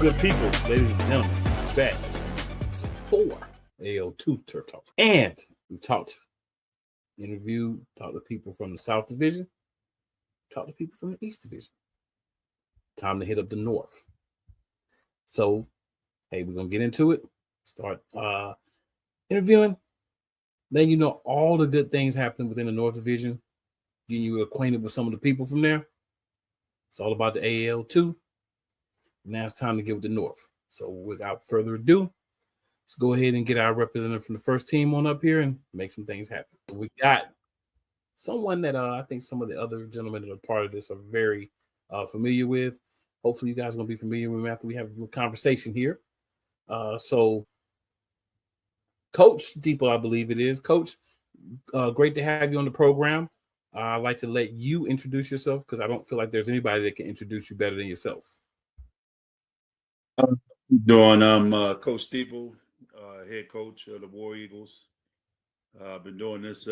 good people, ladies and gentlemen, back to 4 AL2 Turf Talk. And we've talked to people from the South Division, talked to people from the East Division. Time to hit up the North. So, hey, we're going to get into it. Start interviewing, letting you know all the good things happening within the North Division, getting you acquainted with some of the people from there. It's all about the AL2. Now it's time to get with the North. So without further ado, let's go ahead and get our representative from the first team on up here and make some things happen. We got someone that I think some of the other gentlemen that are part of this are very familiar with. Hopefully you guys are going to be familiar with him after we have a little conversation here. So Coach Steeple, I believe it is. Coach, great to have you on the program. I'd like to let you introduce yourself because I don't feel like there's anybody that can introduce you better than yourself. I'm Coach Steeple, head coach of the War Eagles. I've been doing this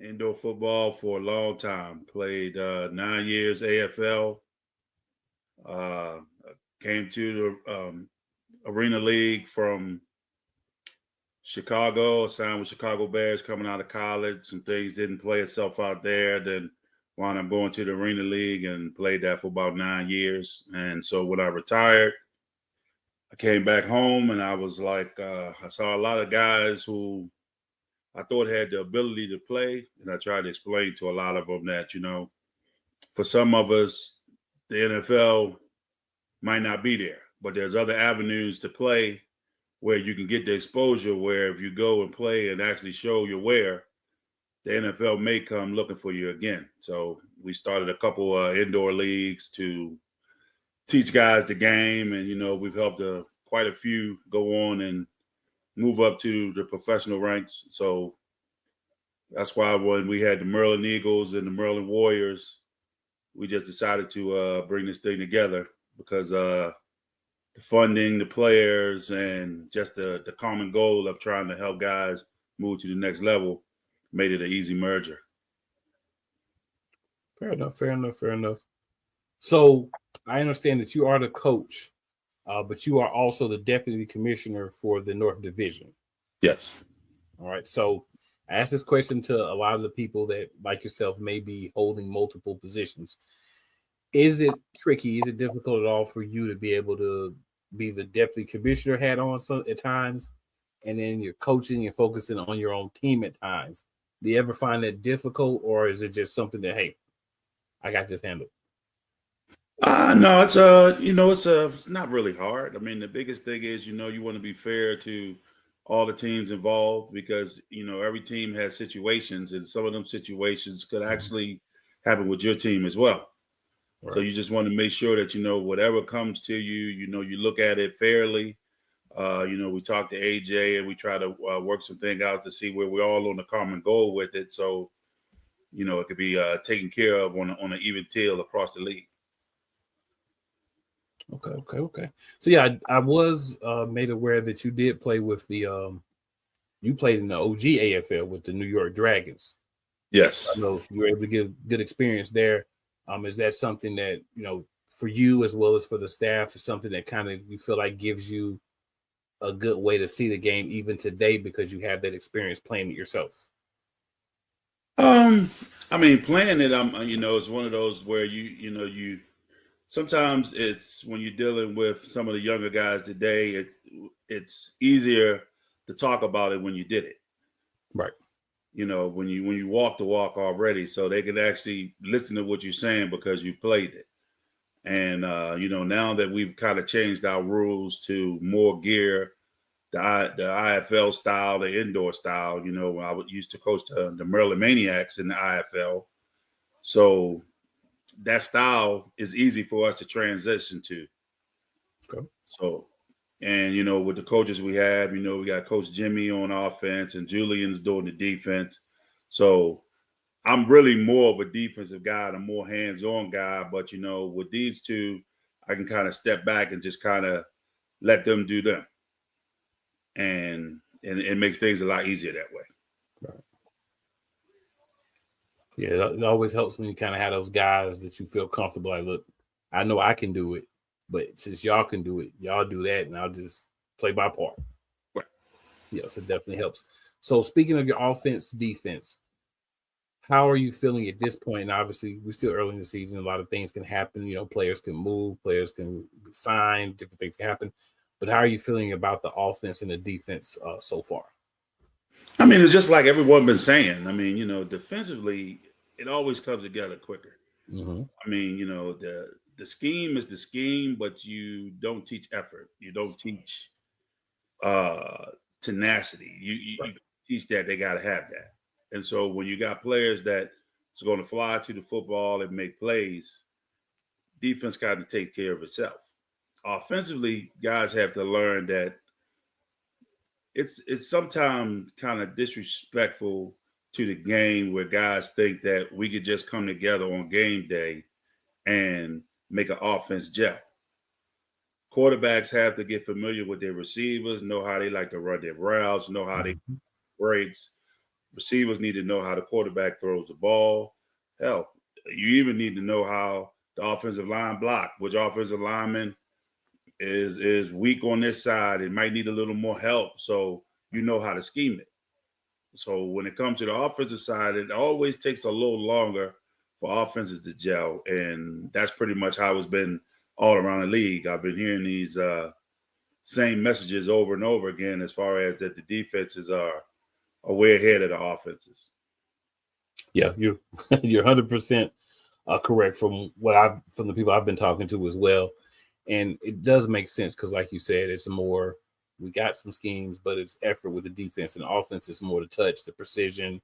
indoor football for a long time. Played 9 years AFL. Came to the Arena League from Chicago. Signed with Chicago Bears coming out of college. Some things didn't play itself out there. Then wound up going to the Arena League and played that for about 9 years. And so when I retired, I came back home and I was like, I saw a lot of guys who I thought had the ability to play. And I tried to explain to a lot of them that, for some of us, the NFL might not be there, but there's other avenues to play where you can get the exposure where if you go and play and actually show your wear, the NFL may come looking for you again. So we started a couple indoor leagues to teach guys the game. And, we've helped quite a few go on and move up to the professional ranks. So that's why when we had the Maryland Eagles and the Maryland Warriors, we just decided to bring this thing together because the funding, the players, and just the common goal of trying to help guys move to the next level made it an easy merger. Fair enough. So I understand that you are the coach, but you are also the deputy commissioner for the North Division. Yes. All right. So I asked this question to a lot of the people that, like yourself, may be holding multiple positions. Is it tricky? Is it difficult at all for you to be able to be the deputy commissioner hat on at times, and then you're coaching and focusing on your own team at times? Do you ever find that difficult, or is it just something that, hey, I got this handled? No, it's not really hard. I mean, the biggest thing is, you want to be fair to all the teams involved because, every team has situations and some of them situations could actually happen with your team as well. Right. So you just want to make sure that, whatever comes to you, you look at it fairly. We talk to AJ and we try to work some things out to see where we're all on a common goal with it. So, it could be taken care of on an even tail across the league. Okay. So yeah, I was made aware that you did play with you played in the OG AFL with the New York Dragons. Yes. I know you were able to get good experience there. Is that something that, for you as well as for the staff is something that kind of you feel like gives you a good way to see the game even today because you have that experience playing it yourself? I mean, playing it, it's one of those where you sometimes it's when you're dealing with some of the younger guys today, it's easier to talk about it when you did it. Right. When you walk the walk already, so they can actually listen to what you're saying because you played it. And now that we've kind of changed our rules to more gear, the IFL style, the indoor style, I used to coach the Maryland Maniacs in the IFL. So that style is easy for us to transition to. Okay. So, and with the coaches we have, we got Coach Jimmy on offense and Julian's doing the defense. So I'm really more of a defensive guy, a more hands-on guy. But with these two, I can kind of step back and just kind of let them do them, and it makes things a lot easier that way. Right. Yeah, it always helps when you kind of have those guys that you feel comfortable. Like, look, I know I can do it. But since y'all can do it, y'all do that, and I'll just play by part. Right. Yeah, so it definitely helps. So speaking of your offense, defense, how are you feeling at this point? And obviously, we're still early in the season. A lot of things can happen. Players can move, players can be signed, different things can happen. But how are you feeling about the offense and the defense so far? I mean, it's just like everyone been saying. I mean, defensively, it always comes together quicker. Mm-hmm. I mean, the scheme is the scheme, but you don't teach effort. You don't teach tenacity. You teach that they got to have that. And so when you got players that is going to fly to the football and make plays, defense got to take care of itself. Offensively, guys have to learn that it's sometimes kind of disrespectful to the game where guys think that we could just come together on game day and make an offense gel. Quarterbacks have to get familiar with their receivers, know how they like to run their routes, know how they breaks. Receivers need to know how the quarterback throws the ball. Hell, you even need to know how the offensive line block, which offensive lineman is weak on this side. It might need a little more help, so you know how to scheme it. So when it comes to the offensive side, it always takes a little longer for offenses to gel, and that's pretty much how it's been all around the league. I've been hearing these same messages over and over again as far as that the defenses are way ahead of the offenses. Yeah, you're 100% correct from the people I've been talking to as well, and it does make sense because, like you said, it's more we got some schemes, but it's effort with the defense and the offense. It's more the touch, the precision,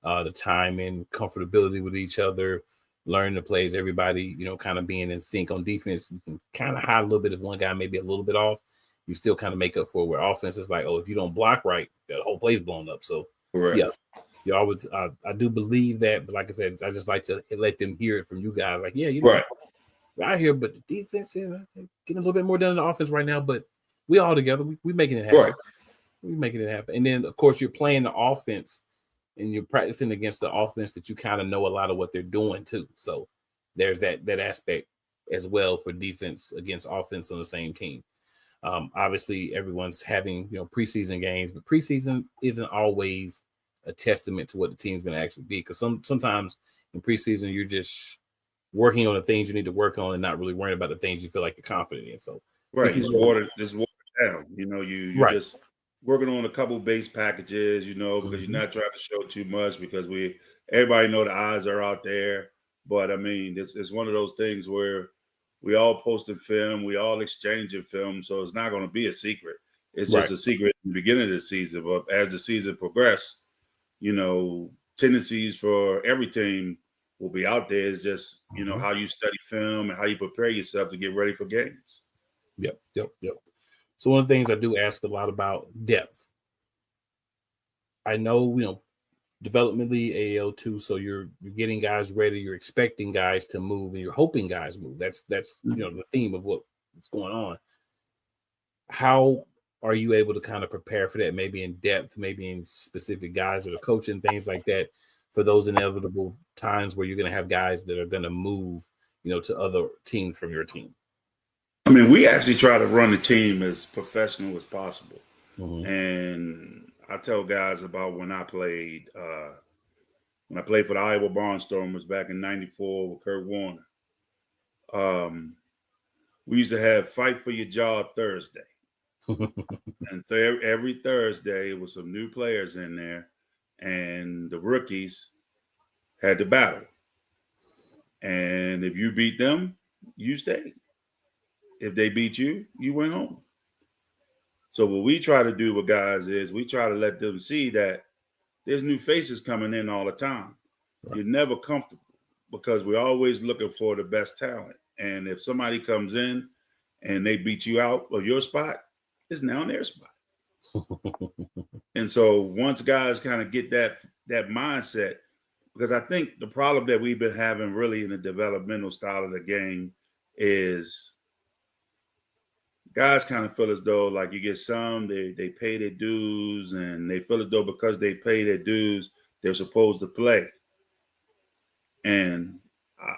the timing, comfortability with each other, learning the plays. Everybody, kind of being in sync on defense. You can kind of hide a little bit if one guy may be a little bit off. You still kind of make up for it. Where offense is like, oh, if you don't block right, the whole play's blown up. So Correct. Yeah. You always, I do believe that, but like I said, I just like to let them hear it from you guys. Like, yeah, right. We're out here, but the defense, getting a little bit more done in the offense right now. But we all together, we making it happen. Right. We making it happen. And then, of course, you're playing the offense, and you're practicing against the offense that you kind of know a lot of what they're doing too. So there's that aspect as well for defense against offense on the same team. Obviously, everyone's having preseason games, but preseason isn't always a testament to what the team's going to actually be, because sometimes in preseason you're just working on the things you need to work on and not really worrying about the things you feel like you're confident in. So right, it's watered down. You're right. Just working on a couple base packages, because you're not trying to show too much, because everybody know the eyes are out there. But I mean, it's one of those things where we all posting film, we all exchanging film, so it's not going to be a secret. It's just a secret in the beginning of the season, but as the season progresses, tendencies for every team will be out there. It's just, how you study film and how you prepare yourself to get ready for games. Yep. So one of the things I do ask a lot about depth. I know, developmentally AL2, so you're getting guys ready, you're expecting guys to move, and you're hoping guys move. That's the theme of what's going on. How are you able to kind of prepare for that, maybe in depth, maybe in specific guys that are coaching, things like that, for those inevitable times where you're going to have guys that are going to move, to other teams from your team? I mean, we actually try to run the team as professional as possible. Mm-hmm. And I tell guys about when I played for the Iowa Barnstormers back in '94 with Kurt Warner. We used to have Fight for Your Job Thursday. And every Thursday, with some new players in there, and the rookies had to battle. And if you beat them, you stayed. If they beat you, you went home. So what we try to do with guys is we try to let them see that there's new faces coming in all the time. Right. You're never comfortable, because we're always looking for the best talent. And if somebody comes in and they beat you out of your spot, it's now their spot. And so once guys kind of get that mindset, because I think the problem that we've been having really in the developmental style of the game is guys kind of feel as though, like, you get some, they pay their dues, and they feel as though because they pay their dues, they're supposed to play. And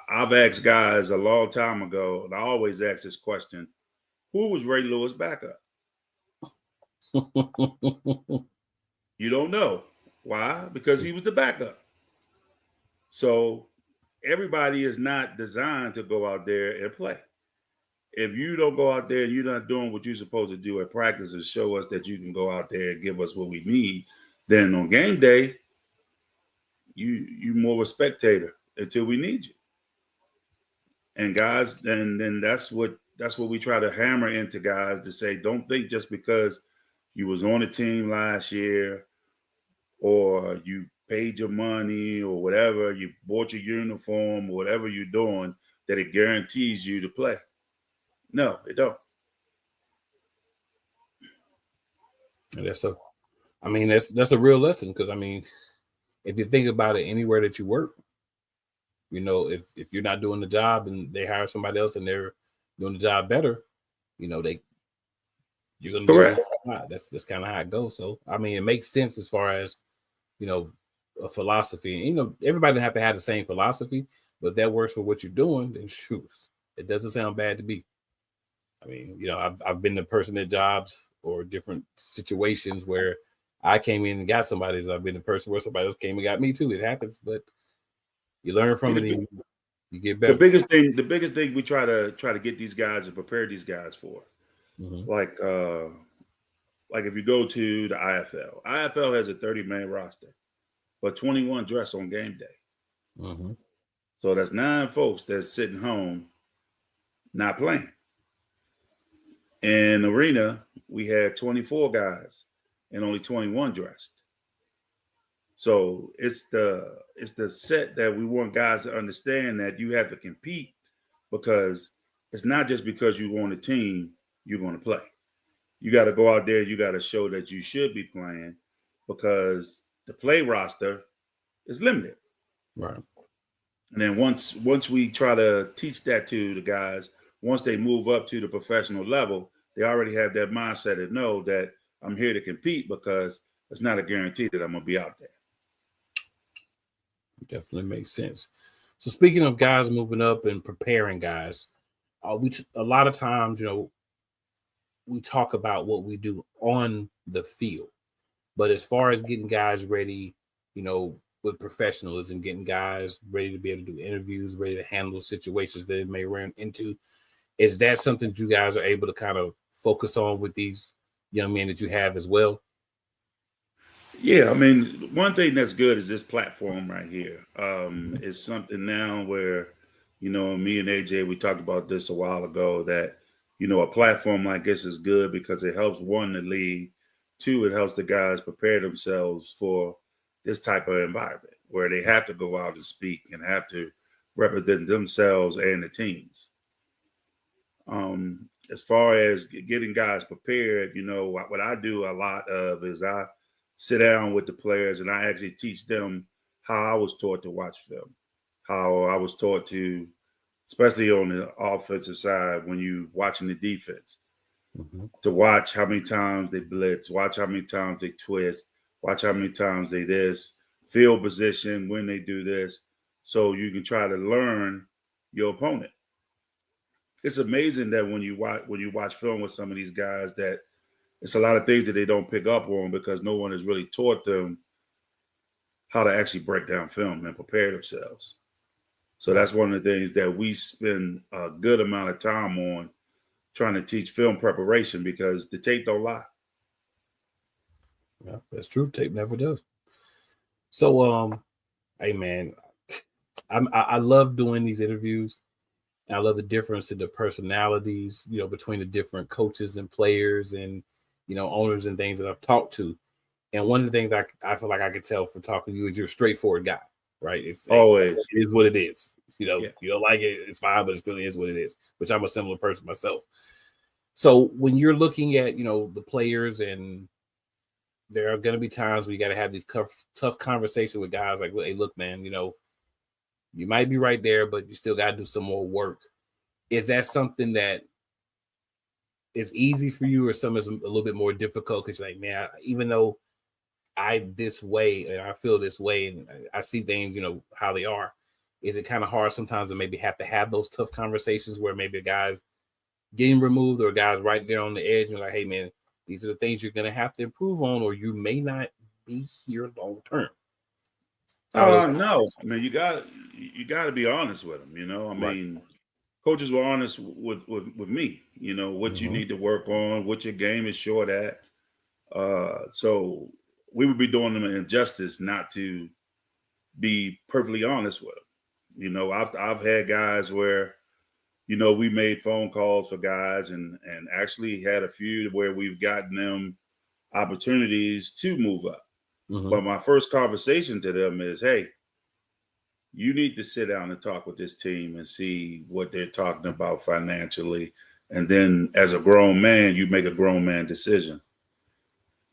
I've asked guys a long time ago, and I always ask this question: who was Ray Lewis' backup? You don't know. Why? Because he was the backup. So everybody is not designed to go out there and play. If you don't go out there and you're not doing what you're supposed to do at practice and show us that you can go out there and give us what we need, then on game day, you more of a spectator until we need you. And guys, and then that's what we try to hammer into guys to say, don't think just because you was on a team last year or you paid your money or whatever, you bought your uniform or whatever you're doing, that it guarantees you to play. No, it don't. And that's a real lesson, because I mean, if you think about it, anywhere that you work, you know, if you're not doing the job and they hire somebody else and they're doing the job better, you know, you're gonna Correct. That's kind of how it goes. So I mean, it makes sense as far as, you know, a philosophy. And, you know, everybody doesn't have to have the same philosophy, but if that works for what you're doing, then shoot, it doesn't sound bad to me. I mean, you know, I've been the person at jobs or different situations where I came in and got somebody. So I've been the person where somebody else came and got me too. It happens, but you learn from it and you get better. The biggest thing we try to get these guys and prepare these guys for, like if you go to the IFL has a 30-man roster, but 21 dress on game day. So that's 9 folks that's sitting home not playing. In arena, we had 24 guys and only 21 dressed. So it's the set that we want guys to understand that you have to compete, because it's not just because you on a team you're going to play. You got to go out there. You got to show that you should be playing, because the play roster is limited. Right. And then once we try to teach that to the guys, once they move up to the professional level, they already have that mindset and know that I'm here to compete, because it's not a guarantee that I'm going to be out there. Definitely makes sense. So speaking of guys moving up and preparing guys, a lot of times, you know, we talk about what we do on the field, but as far as getting guys ready, you know, with professionalism, getting guys ready to be able to do interviews, ready to handle situations that they may run into, is that something that you guys are able to kind of focus on with these young men that you have as well? Yeah, I mean, one thing that's good is this platform right here. It's something now where, you know, me and AJ, we talked about this a while ago, that, you know, a platform like this is good because it helps, one, the league, two, it helps the guys prepare themselves for this type of environment where they have to go out and speak and have to represent themselves and the teams. As far as getting guys prepared, you know, what I do a lot of is I sit down with the players and I actually teach them how I was taught to watch film, how I was taught to, especially on the offensive side, when you watching the defense, to watch how many times they blitz, watch how many times they twist, watch how many times they this, field position when they do this, so you can try to learn your opponent. It's amazing that when you watch film with some of these guys, that it's a lot of things that they don't pick up on because no one has really taught them how to actually break down film and prepare themselves. So that's one of the things that we spend a good amount of time on, trying to teach film preparation, because the tape don't lie. Yeah, that's true. Tape never does. So, hey man, I love doing these interviews. I love the difference in the personalities, you know, between the different coaches and players and, you know, owners and things that I've talked to. And one of the things I feel like I could tell from talking to you is you're a straightforward guy, right? It's always, it is what it is. You know, You don't like it, it's fine, but it still is what it is, which I'm a similar person myself. So when you're looking at, you know, the players, and there are going to be times where you got to have these tough conversations with guys like, hey, look, man, you know, you might be right there, but you still got to do some more work. Is that something that is easy for you, or some is a little bit more difficult? Because you're like, man, even though I this way and I feel this way and I see things, you know, how they are, Is it kind of hard sometimes to maybe have to have those tough conversations where maybe a guy's getting removed or a guy's right there on the edge and like, hey man, these are the things you're going to have to improve on, or you may not be here long term? No, I mean, you got to be honest with them. I mean, coaches were honest with me. What you need to work on, what your game is short at. So we would be doing them an injustice not to be perfectly honest with them. I've had guys where we made phone calls for guys and actually had a few where we've gotten them opportunities to move up. But my first conversation to them is, hey, you need to sit down and talk with this team and see what they're talking about financially. And then as a grown man, you make a grown man decision.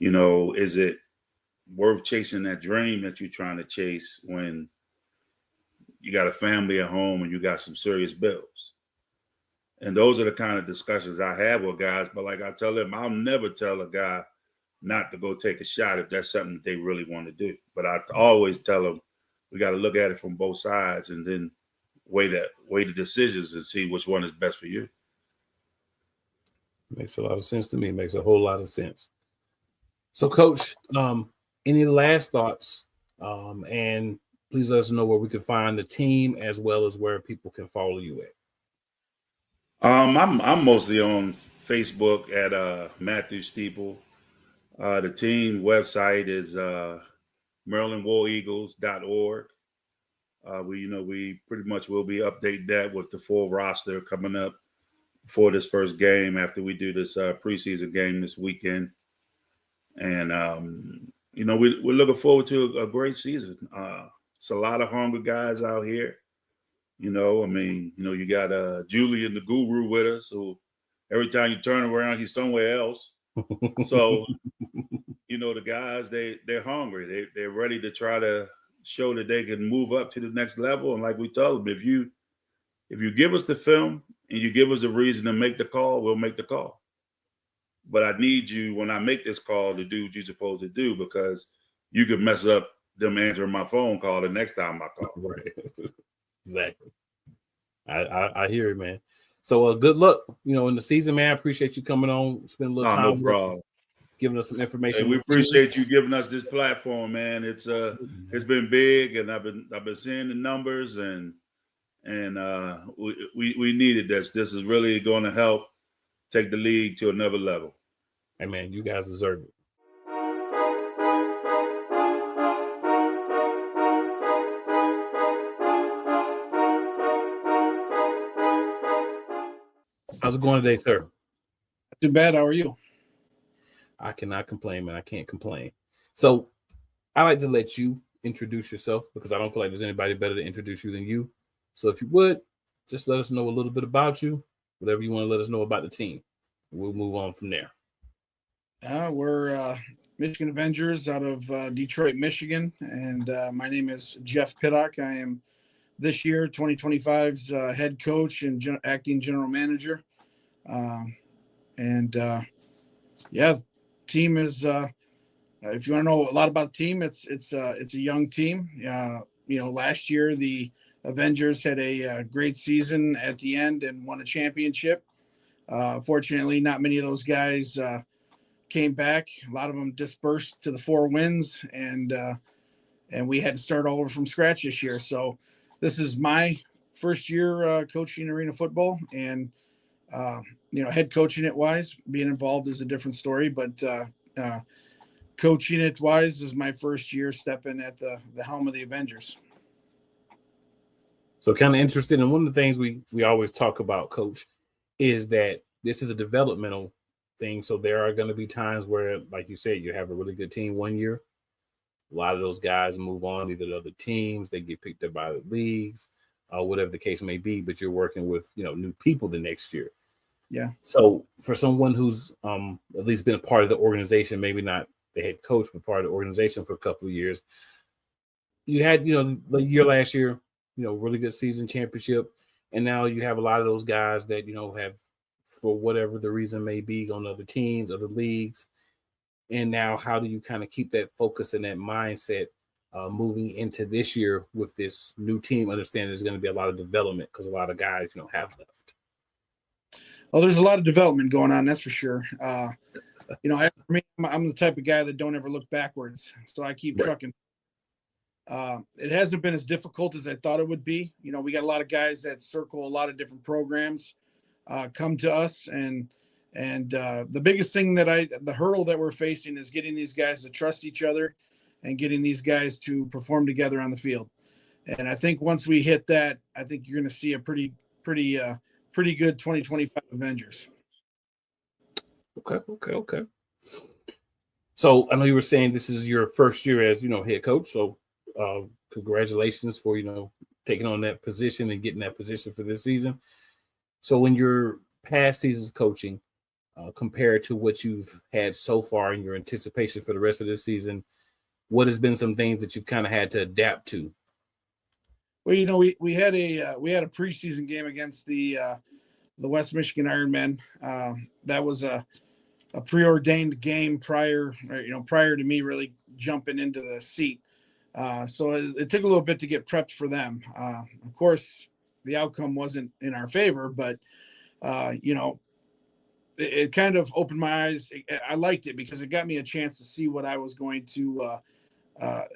Is it worth chasing that dream that you're trying to chase when you got a family at home and you got some serious bills? And those are the kind of discussions I have with guys. But like I tell them, I'll never tell a guy not to go take a shot if that's something that they really want to do. But I always tell them we got to look at it from both sides and then weigh the decisions and see which one is best for you. Makes a lot of sense to me. Makes a whole lot of sense. So, Coach, any last thoughts? And please let us know where we can find the team as well as where people can follow you at. I'm mostly on Facebook at Matthew Steeple. The team website is MarylandWarEagles.org. We pretty much will be updating that with the full roster coming up for this first game after we do this preseason game this weekend. And we're looking forward to a great season. It's a lot of hungry guys out here. You got Julian the Guru with us, who every time you turn around, he's somewhere else. So, the guys, they're hungry. They're ready to try to show that they can move up to the next level. And like we told them, if you give us the film and you give us a reason to make the call, we'll make the call. But I need you, when I make this call, to do what you're supposed to do, because you could mess up them answering my phone call the next time I call. Right. Exactly. I hear it, man. So good luck, in the season, man. I appreciate you coming on, spend a little time no problem. Giving us some information. Hey, we appreciate you giving us this platform, man. It's been big, and I've been seeing the numbers, and we needed this. This is really going to help take the league to another level. Hey, man, you guys deserve it. How's it going today, sir? Not too bad. How are you? I cannot complain, man. I can't complain. So I like to let you introduce yourself because I don't feel like there's anybody better to introduce you than you. So if you would, just let us know a little bit about you, whatever you want to let us know about the team. We'll move on from there. We're Michigan Avengerz out of Detroit, Michigan. And my name is Jeff Pitock. I am this year 2025's head coach and acting general manager. Team is if you want to know a lot about the team, it's a young team. Last year the Avengerz had a great season at the end and won a championship. Fortunately, not many of those guys came back. A lot of them dispersed to the 4 wins, and we had to start all over from scratch this year. So this is my first year coaching arena football, and head coaching it wise, being involved is a different story, but coaching it wise is my first year stepping at the helm of the Avengerz. So kind of interested, and one of the things we always talk about, Coach, is that this is a developmental thing. So there are going to be times where, like you said, you have a really good team one year. A lot of those guys move on either to other teams, they get picked up by the leagues, whatever the case may be, but you're working with, new people the next year. Yeah. So for someone who's at least been a part of the organization, maybe not the head coach, but part of the organization for a couple of years, you had, the year last year, really good season, championship. And now you have a lot of those guys that, have, for whatever the reason may be, on other teams, other leagues. And now how do you kind of keep that focus and that mindset moving into this year with this new team, understanding there's going to be a lot of development because a lot of guys, have left? Well, there's a lot of development going on, that's for sure. As for me, I'm the type of guy that don't ever look backwards, so I keep trucking. It hasn't been as difficult as I thought it would be. We got a lot of guys that circle a lot of different programs, come to us, and the biggest thing the hurdle that we're facing is getting these guys to trust each other and getting these guys to perform together on the field. And I think once we hit that, I think you're going to see a pretty good 2025 Avengerz. Okay. So I know you were saying this is your first year as, head coach. So congratulations for, taking on that position and getting that position for this season. So in your past seasons coaching, compared to what you've had so far in your anticipation for the rest of this season, what has been some things that you've kind of had to adapt to? Well, we had a preseason game against the West Michigan Ironmen. That was a preordained game prior to me really jumping into the seat. So it took a little bit to get prepped for them. Of course, the outcome wasn't in our favor, but it kind of opened my eyes. I liked it because it got me a chance to see what I was going to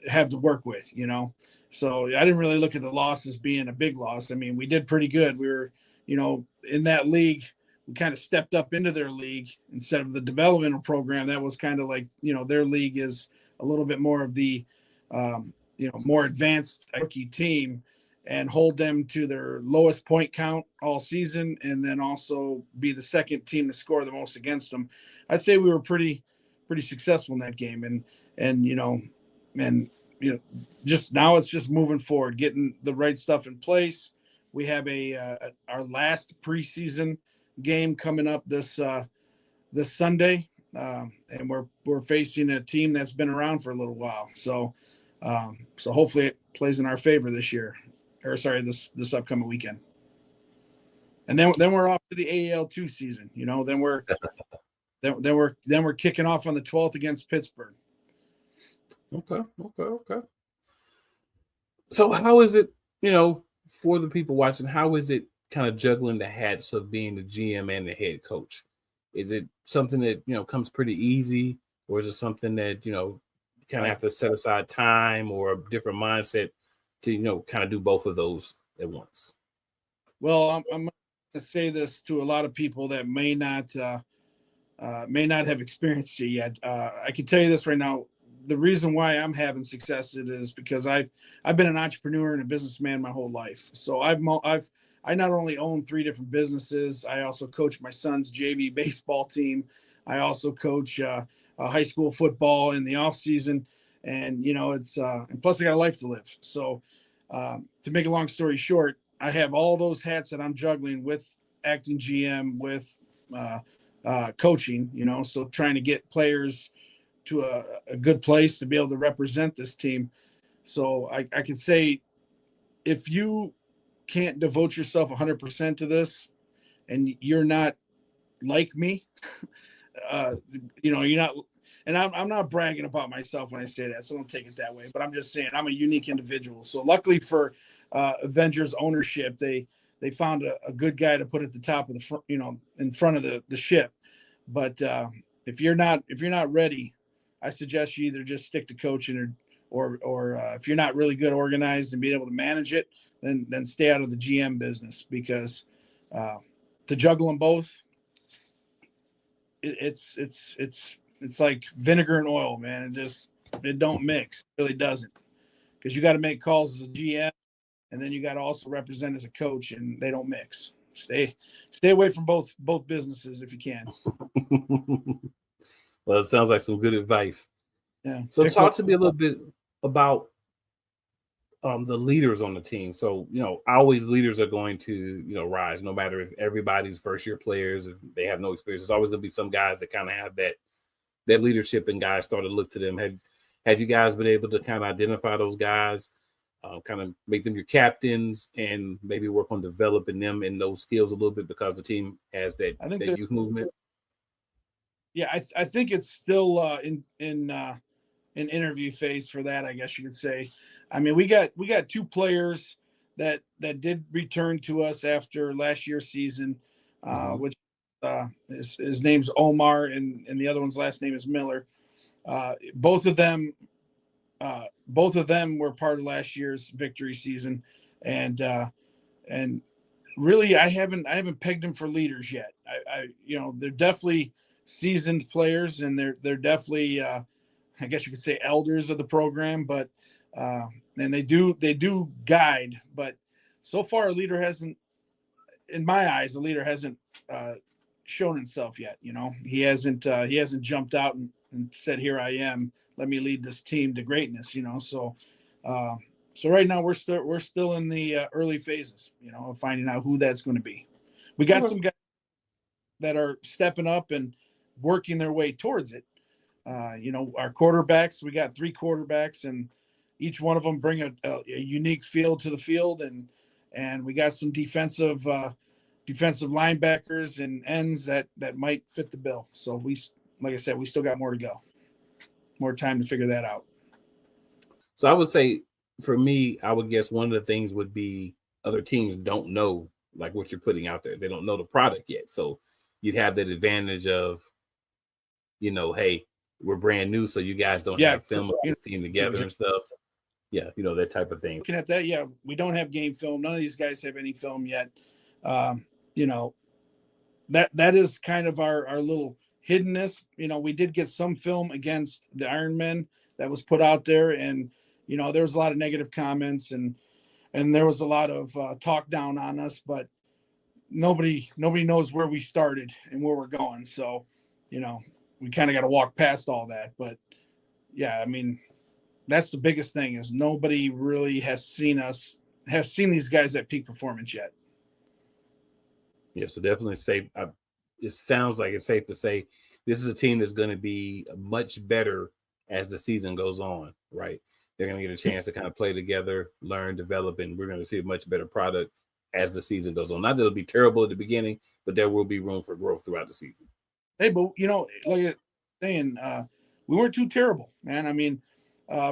have to work with, So I didn't really look at the loss as being a big loss. I mean, we did pretty good. We were, in that league, we kind of stepped up into their league instead of the developmental program. That was kind of like, their league is a little bit more of the, more advanced rookie team, and hold them to their lowest point count all season, and then also be the second team to score the most against them. I'd say we were pretty successful in that game, and just now it's just moving forward, getting the right stuff in place. We have our last preseason game coming up this Sunday, and we're facing a team that's been around for a little while. So hopefully it plays in our favor this upcoming weekend. And then we're off to the AAL2 season. Then we're kicking off on the 12th against Pittsburgh. Okay. So how is it, for the people watching, how is it kind of juggling the hats of being the GM and the head coach? Is it something that, comes pretty easy, or is it something that, you kind of have to set aside time or a different mindset to, kind of do both of those at once? Well, I'm going to say this to a lot of people that may not have experienced it yet. I can tell you this right now. The reason why I'm having success is because I've been an entrepreneur and a businessman my whole life. So I not only own 3 different businesses, I also coach my son's JV baseball team. I also coach high school football in the off season, and it's and plus I got a life to live. So to make a long story short, I have all those hats that I'm juggling with acting GM, with coaching. So trying to get players to a good place to be able to represent this team. So I can say, if you can't devote yourself 100% to this, and you're not like me, you're not. And I'm not bragging about myself when I say that, so don't take it that way. But I'm just saying I'm a unique individual. So luckily for Avengerz ownership, they found a good guy to put at the top of the in front of the ship. But if you're not ready, I suggest you either just stick to coaching, or if you're not really good organized and being able to manage it, then stay out of the GM business, because to juggle them both, it's like vinegar and oil, man. It don't mix. It really doesn't, because you got to make calls as a GM, and then you got to also represent as a coach, and they don't mix. Stay away from both businesses if you can. Well, it sounds like some good advice. Yeah. So talk to me a little bit about the leaders on the team. So, always leaders are going to, rise, no matter if everybody's first year players, if they have no experience. There's always going to be some guys that kind of have that leadership, and guys start to look to them. Have you guys been able to kind of identify those guys, kind of make them your captains, and maybe work on developing them in those skills a little bit, because the team has that youth movement? Yeah, I think it's still in an interview phase for that, I guess you could say. I mean, we got two players that did return to us after last year's season, which his name's Omar and the other one's last name is Miller. Both of them were part of last year's victory season, and really I haven't pegged them for leaders yet. I they're definitely seasoned players, and they're definitely I guess you could say elders of the program, but and they do guide, but so far a leader hasn't, in my eyes, shown himself yet. He hasn't jumped out and said, here I am, let me lead this team to greatness. So right now we're still in the early phases, of finding out who that's going to be. We got some guys that are stepping up and working their way towards it. Our quarterbacks, we got 3 quarterbacks, and each one of them bring a unique feel to the field, and we got some defensive linebackers and ends that might fit the bill. So like I said, we still got more to go, more time to figure that out. So I would say, for me, I would guess one of the things would be other teams don't know like what you're putting out there. They don't know the product yet. So you'd have that advantage of, hey, we're brand new, so you guys don't have film of this team together and stuff. Yeah, that type of thing. Looking at that, we don't have game film. None of these guys have any film yet. That is kind of our little hiddenness. We did get some film against the Ironmen that was put out there, and there was a lot of negative comments and there was a lot of talk down on us, but nobody knows where we started and where we're going. So, we kind of got to walk past all that. But yeah, I mean, that's the biggest thing, is nobody really has seen these guys at peak performance yet. Yeah, so definitely safe. It sounds like it's safe to say this is a team that's going to be much better as the season goes on, right? They're going to get a chance to kind of play together, learn, develop, and we're going to see a much better product as the season goes on. Not that it'll be terrible at the beginning, but there will be room for growth throughout the season. Hey, but like you're saying, we weren't too terrible, man. I mean,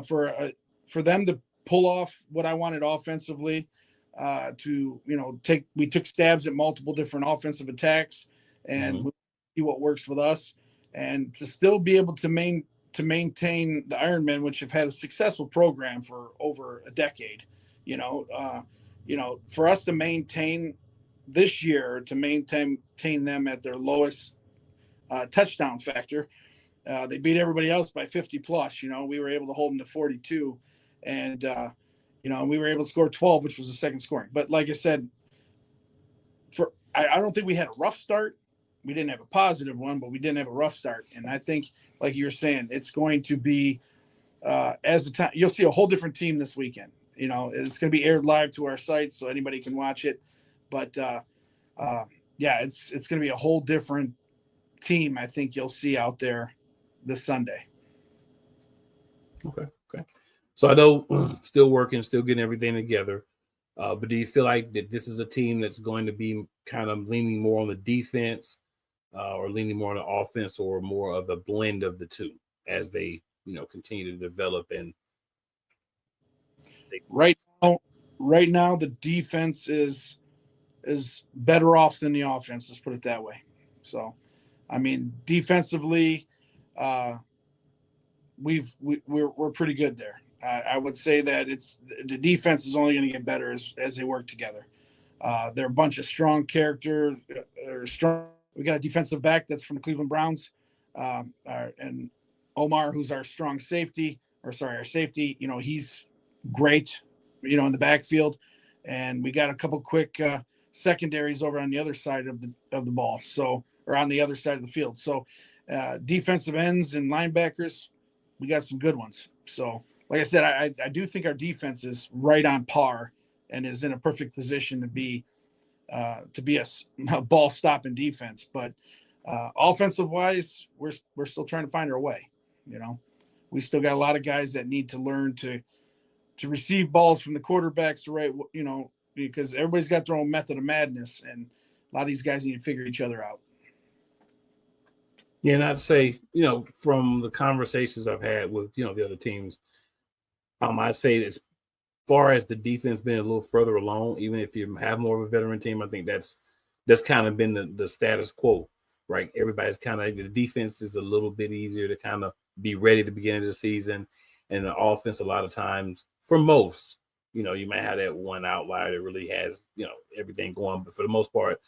for them to pull off what I wanted offensively, we took stabs at multiple different offensive attacks and see what works with us, and to still be able to maintain the Ironmen, which have had a successful program for over a decade. For us to maintain this year, to maintain them at their lowest touchdown factor. They beat everybody else by 50 plus. We were able to hold them to 42, and we were able to score 12, which was the second scoring. But like I said, I don't think we had a rough start. We didn't have a positive one, but we didn't have a rough start. And I think, like you were saying, it's going to be as the time, you'll see a whole different team this weekend. It's going to be aired live to our site, so anybody can watch it. But it's going to be a whole different team, I think you'll see out there this Sunday. Okay. So I know still working, still getting everything together. But do you feel like that this is a team that's going to be kind of leaning more on the defense or leaning more on the offense, or more of a blend of the two as they, continue to develop? And right now, the defense is better off than the offense. Let's put it that way. So, I mean, defensively, we're pretty good there. I would say that the defense is only going to get better as they work together. They're a bunch of strong character. We got a defensive back that's from the Cleveland Browns, and Omar, who's our safety. He's great, in the backfield, and we got a couple quick secondaries over on the other side of the ball. So, or on the other side of the field. So, defensive ends and linebackers, we got some good ones. So, like I said, I do think our defense is right on par and is in a perfect position to be a ball stopping defense. But offensive wise, we're still trying to find our way. We still got a lot of guys that need to learn to receive balls from the quarterbacks the right, because everybody's got their own method of madness, and a lot of these guys need to figure each other out. Yeah, and I'd say, from the conversations I've had with, the other teams, I'd say as far as the defense being a little further along, even if you have more of a veteran team, I think that's kind of been the status quo, right? Everybody's kind of the defense is a little bit easier to kind of be ready at the beginning of the season, and the offense a lot of times for most, you might have that one outlier that really has everything going, but for the most part,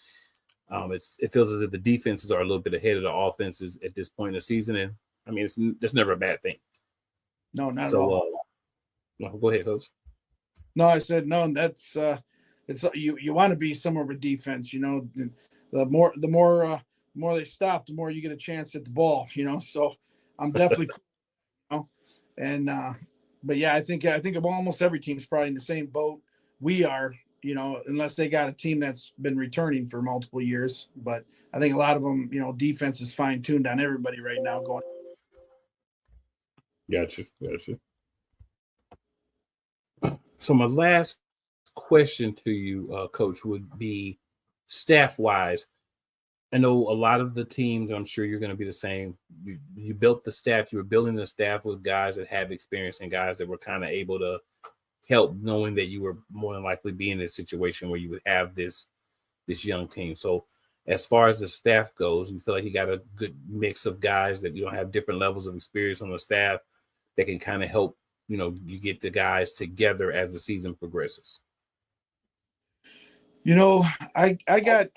it feels as if the defenses are a little bit ahead of the offenses at this point in the season, and I mean that's never a bad thing. No, not at So, all. go ahead, Coach. No, I said no. That's it's you want to be somewhere with defense. The more they stop, the more you get a chance at the ball. So I'm definitely, and but yeah, I think of almost every team's probably in the same boat we are. Unless they got a team that's been returning for multiple years. But I think a lot of them, defense is fine tuned on everybody right now. Going. Gotcha. So my last question to you, Coach, would be staff-wise. I know a lot of the teams, I'm sure you're going to be the same. You built the staff. You were building the staff with guys that have experience and guys that were kind of able to help, knowing that you were more than likely be in a situation where you would have this young team. So as far as the staff goes, you feel like you got a good mix of guys that have different levels of experience on the staff that can kind of help, you get the guys together as the season progresses. I got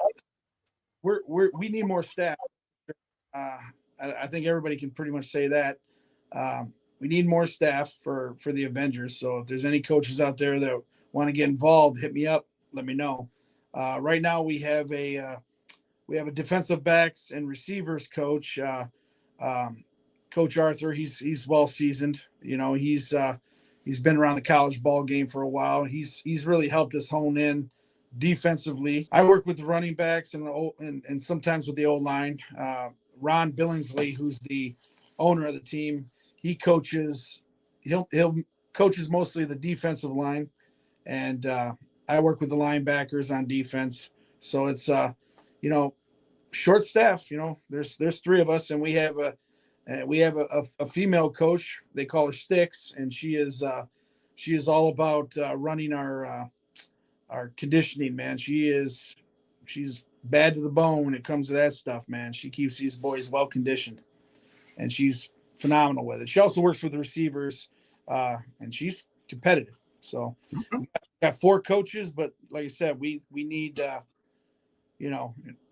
we need more staff. I think everybody can pretty much say that. We need more staff for the Avengerz. So if there's any coaches out there that want to get involved, hit me up. Let me know. Right now we have a defensive backs and receivers coach, Coach Arthur. He's well seasoned. He's been around the college ball game for a while. He's really helped us hone in defensively. I work with the running backs and sometimes with the O-line. Ron Billingsley, who's the owner of the team, he coaches. He'll coaches mostly the defensive line, and I work with the linebackers on defense. So it's short staff. There's three of us, and we have a female coach. They call her Sticks, and she is all about running our conditioning. Man, she's bad to the bone when it comes to that stuff. Man, she keeps these boys well conditioned, and she's phenomenal with it. She also works with the receivers, and she's competitive. So we got four coaches, but like I said, we need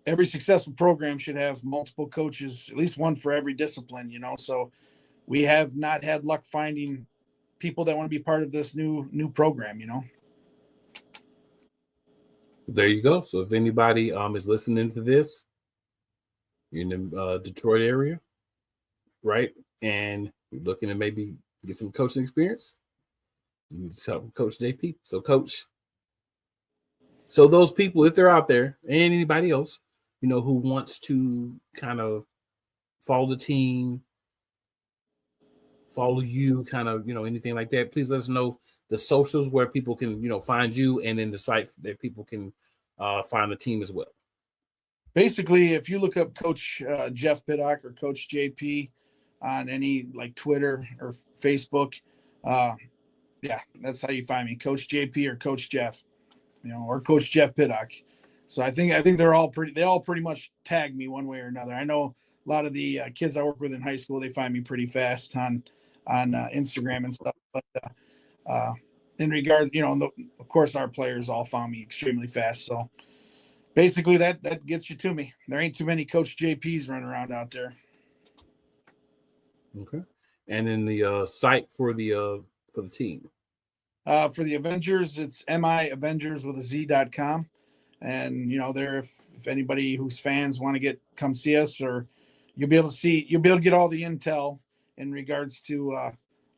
every successful program should have multiple coaches, at least one for every discipline. So we have not had luck finding people that want to be part of this new program. There you go. So if anybody is listening to this, you're in the Detroit area, right? And you're looking to maybe get some coaching experience, you need to talk with Coach JP. So, Coach, so those people, if they're out there, and anybody else, who wants to kind of follow the team, follow you, kind of, anything like that, please let us know the socials where people can, find you, and then the site that people can find the team as well. Basically, if you look up Coach Jeff Pitock or Coach JP on any like Twitter or Facebook, yeah, that's how you find me, Coach JP or Coach Jeff, or Coach Jeff Pitock. So I think they all pretty much tag me one way or another. I know a lot of the kids I work with in high school, they find me pretty fast on Instagram and stuff. But in regard, of course, our players all found me extremely fast. So basically, that gets you to me. There ain't too many Coach JPs running around out there. Okay, and then the site for the team. For the Avengerz, it's Avengerz with a Z.com. And there, if anybody who's fans want to come see us, or you'll be able to get all the intel in regards to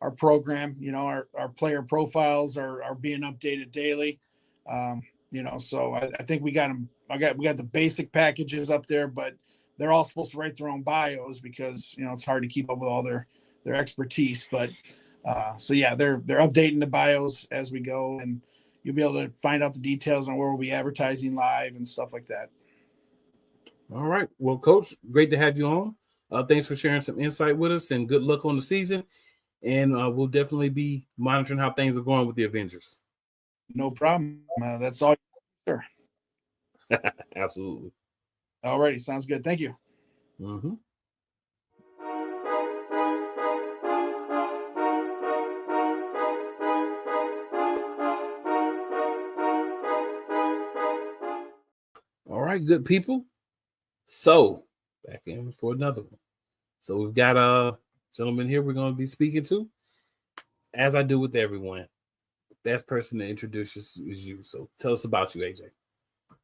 our program. Our player profiles are being updated daily. So I think we got them. We got the basic packages up there, but they're all supposed to write their own bios because it's hard to keep up with all their expertise. But so yeah, they're updating the bios as we go, and you'll be able to find out the details on where we'll be advertising live and stuff like that. All right. Well, Coach, great to have you on. Thanks for sharing some insight with us, and good luck on the season. And we'll definitely be monitoring how things are going with the Avengerz. No problem. That's all, sir. Absolutely. All righty. Sounds good. Thank you. Mm-hmm. All right, good people. So back in for another one. So we've got a gentleman here we're going to be speaking to. As I do with everyone, best person to introduce is you. So tell us about you, AJ.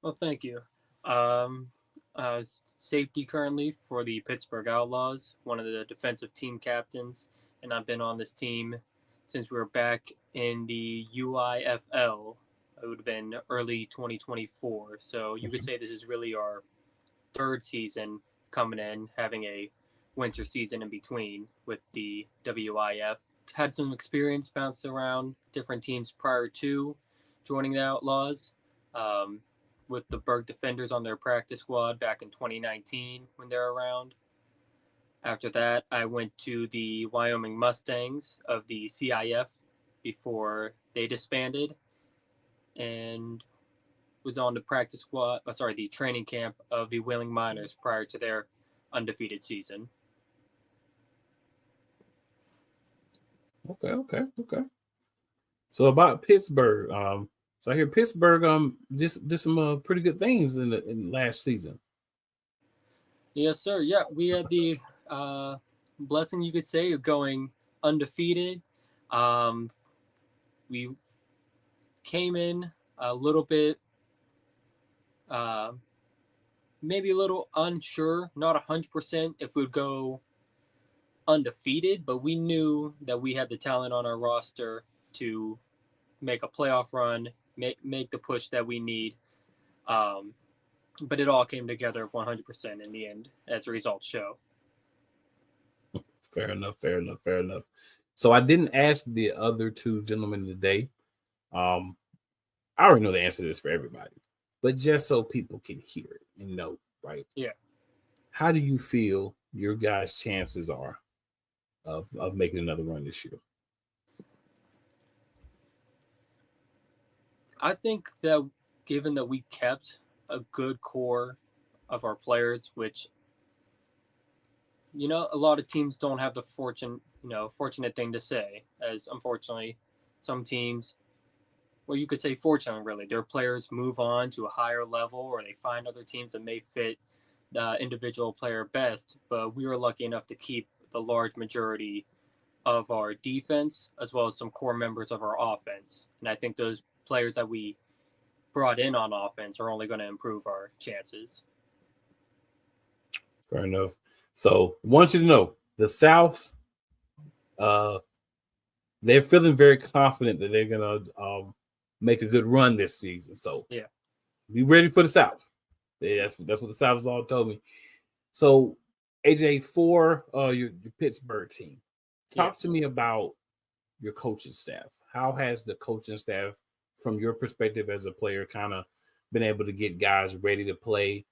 Well, thank you. Safety currently for the Pittsburgh Outlaws, one of the defensive team captains, and I've been on this team since we were back in the UIFL. It would have been early 2024. So you could say this is really our third season coming in, having a winter season in between with the WIF. Had some experience bounced around different teams prior to joining the Outlaws. With the Berg Defenders on their practice squad back in 2019 when they're around. After that, I went to the Wyoming Mustangs of the CIF before they disbanded, and was on the the training camp of the Wheeling Miners prior to their undefeated season. Okay. So about Pittsburgh, so I hear Pittsburgh did some pretty good things in last season. Yes, sir. Yeah, we had the blessing, you could say, of going undefeated. We came in a little bit, maybe a little unsure, not 100% if we'd go undefeated, but we knew that we had the talent on our roster to make a playoff run, make the push that we need. But it all came together 100% in the end, as the results show. Fair enough. So I didn't ask the other two gentlemen today. I already know the answer to this for everybody, but just so people can hear it and know, right? Yeah. How do you feel your guys' chances are of making another run this year? I think that given that we kept a good core of our players, which, a lot of teams don't have the fortunate thing to say, as unfortunately some teams, well, you could say fortunately, really, their players move on to a higher level or they find other teams that may fit the individual player best. But we were lucky enough to keep the large majority of our defense as well as some core members of our offense. And I think those players that we brought in on offense are only going to improve our chances. Fair enough. So I want you to know the South, they're feeling very confident that they're going to make a good run this season. So yeah, be ready for the South. That's what the South has all told me. So AJ, for your Pittsburgh team, talk to me about your coaching staff. How has the coaching staff, from your perspective as a player, kind of been able to get guys ready to play,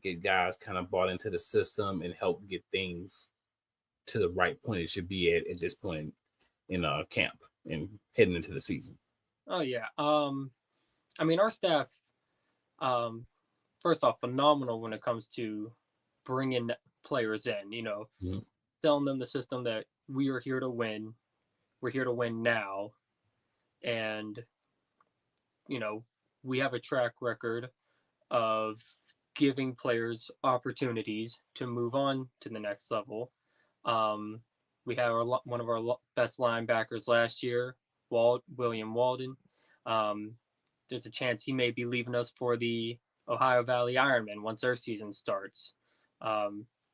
get guys kind of bought into the system and help get things to the right point it should be at this point in camp and heading into the season? Oh, yeah. I mean, our staff, first off, phenomenal when it comes to bringing players in, telling them the system that we are here to win. We're here to win now. And, we have a track record of giving players opportunities to move on to the next level. We had one of our best linebackers last year, William Walden. There's a chance he may be leaving us for the Ohio Valley Ironmen once their season starts.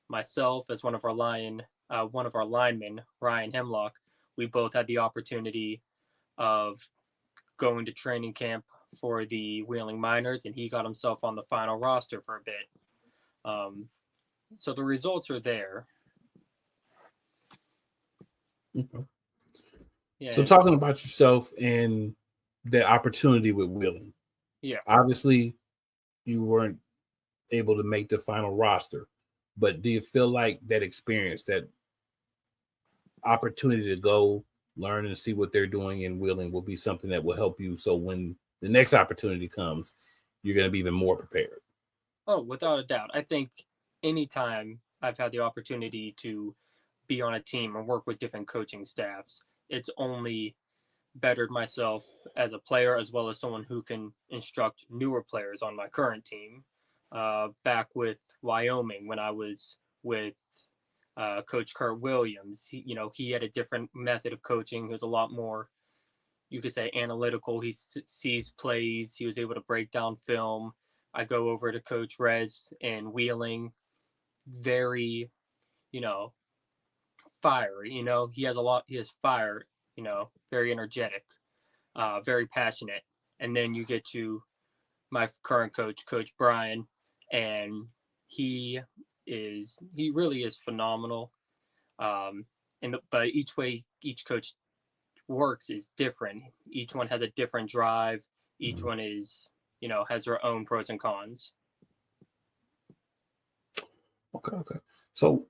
Myself, as one of our linemen, Ryan Hemlock, we both had the opportunity of going to training camp for the Wheeling Miners, and he got himself on the final roster for a bit. So the results are there. Okay. Yeah. So talking about yourself and the opportunity with Wheeling. Yeah. Obviously, you weren't able to make the final roster, But do you feel like that experience, that opportunity to go learn and see what they're doing in Wheeling will be something that will help you, so when the next opportunity comes, you're going to be even more prepared? Oh, without a doubt. I think anytime I've had the opportunity to be on a team and work with different coaching staffs, it's only bettered myself as a player as well as someone who can instruct newer players on my current team. Back with Wyoming, when I was with Coach Kurt Williams, he had a different method of coaching. He was a lot more, you could say, analytical. He sees plays. He was able to break down film. I go over to Coach Rez in Wheeling, very, fire. He has fire. Very energetic, very passionate. And then you get to my current coach, Coach Brian, and he really is phenomenal. But each coach works is different. Each one has a different drive. Each one is, has their own pros and cons. Okay. So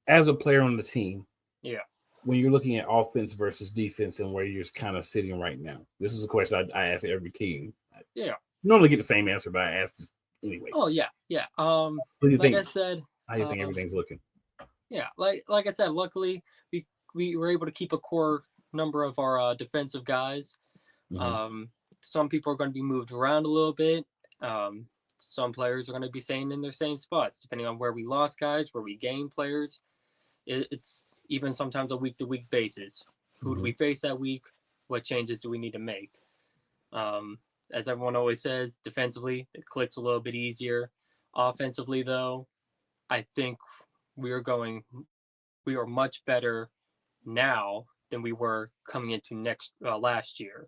as a player on the team, yeah, when you're looking at offense versus defense and where you're kind of sitting right now, this is a question I ask every team. Yeah. Normally get the same answer, but I ask this anyway. Oh yeah. Who do you think? I said, how do you think everything's looking? Yeah, like I said, luckily we were able to keep a core number of our defensive guys. Some people are going to be moved around a little bit. Some players are going to be staying in their same spots, depending on where we lost guys, where we gained players. It's even sometimes a week-to-week basis. Who do we face that week? What changes do we need to make? As everyone always says, defensively, it clicks a little bit easier. Offensively, though, I think we are much better now than we were coming into last year.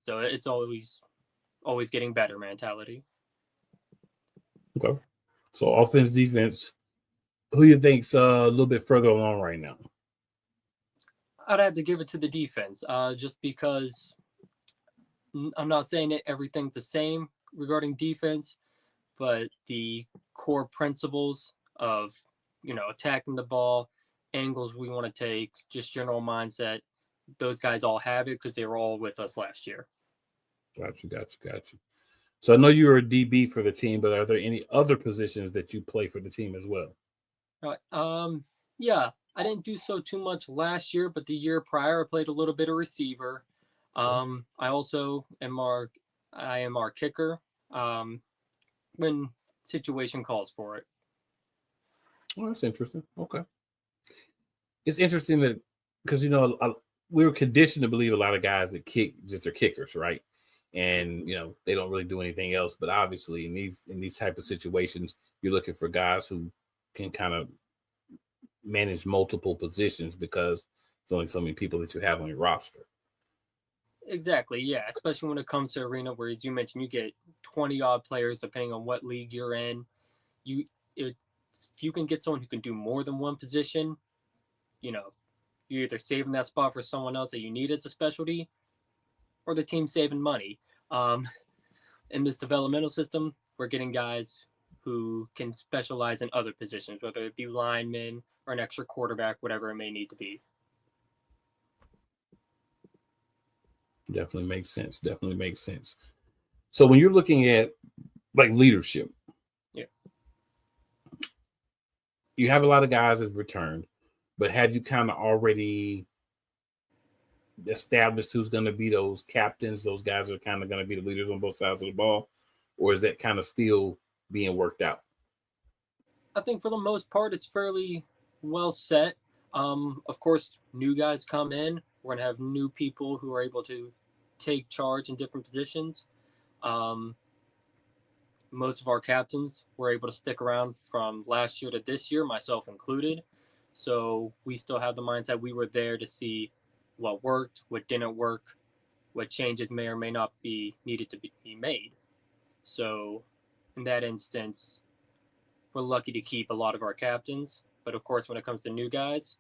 So it's always getting better mentality. Okay. So offense, defense, who you think's a little bit further along right now? I'd have to give it to the defense, just because I'm not saying that everything's the same regarding defense, but the core principles of, attacking the ball, angles we want to take, just general mindset, those guys all have it because they were all with us last year. Got you. So I know you're a DB for the team, but are there any other positions that you play for the team as well? Yeah, I didn't do so too much last year, but the year prior I played a little bit of receiver. I also am our kicker when situation calls for it. Well, that's interesting. Okay. It's interesting that because we were conditioned to believe a lot of guys that kick just are kickers, right? And they don't really do anything else. But obviously, in these type of situations, you're looking for guys who can kind of manage multiple positions because there's only so many people that you have on your roster. Exactly, yeah. Especially when it comes to arena, where, as you mentioned, you get 20 odd players depending on what league you're in. If you can get someone who can do more than one position, you're either saving that spot for someone else that you need as a specialty, or the team's saving money. In this developmental system, we're getting guys who can specialize in other positions, whether it be linemen or an extra quarterback, whatever it may need to be. Definitely makes sense. So when you're looking at like leadership, you have a lot of guys that have returned, but have you kind of already established who's going to be those captains? Those guys are kind of going to be the leaders on both sides of the ball, or is that kind of still being worked out? I think for the most part, it's fairly well set. Of course, new guys come in. We're going to have new people who are able to take charge in different positions. Most of our captains were able to stick around from last year to this year, myself included. So we still have the mindset we were there to see what worked, what didn't work, what changes may or may not be needed to be made. So in that instance, we're lucky to keep a lot of our captains. But of course, when it comes to new guys,